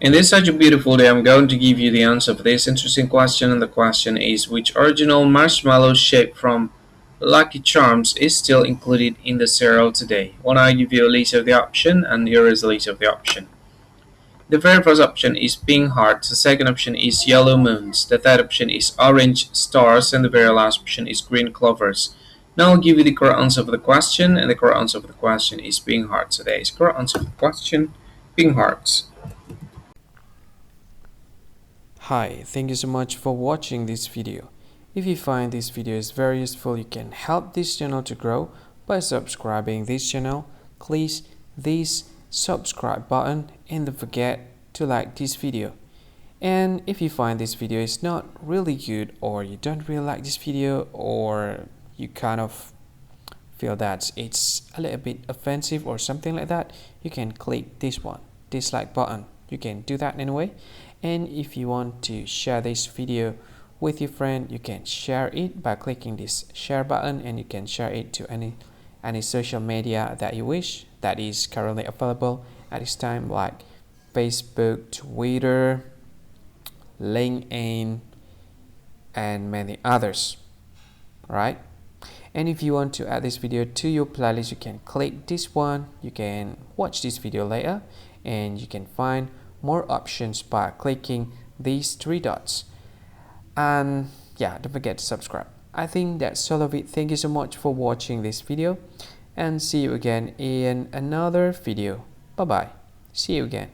In this such a beautiful day, I'm going to give you the answer for this interesting question, and the question is which original marshmallow shape from Lucky Charms is still included in the cereal today? When I give you a list of the option, and here is the list of the option. The very first option is pink hearts, the second option is yellow moons, the third option is orange stars, and the very last option is green clovers. Now I'll give you the correct answer for the question, and the correct answer for the question is pink hearts. So there is correct answer for the question, pink hearts. Hi, thank you so much for watching this video. If you find this video is very useful, you can help this channel to grow by subscribing this channel. Please this subscribe button and don't forget to like this video. And if you find this video is not really good, or you don't really like this video, or you kind of feel that it's a little bit offensive or something like that, you can click this one, dislike button. You can do that anyway. And if you want to share this video with your friend, you can share it by clicking this share button, and you can share it to any social media that you wish that is currently available at this time, like Facebook, Twitter, LinkedIn, and many others, right? And if you want to add this video to your playlist, you can click this one. You can watch this video later, and you can find more options by clicking these three dots. And yeah, don't forget to subscribe. I think that's all of it. Thank you so much for watching this video, and see you again in another video. Bye bye. See you again.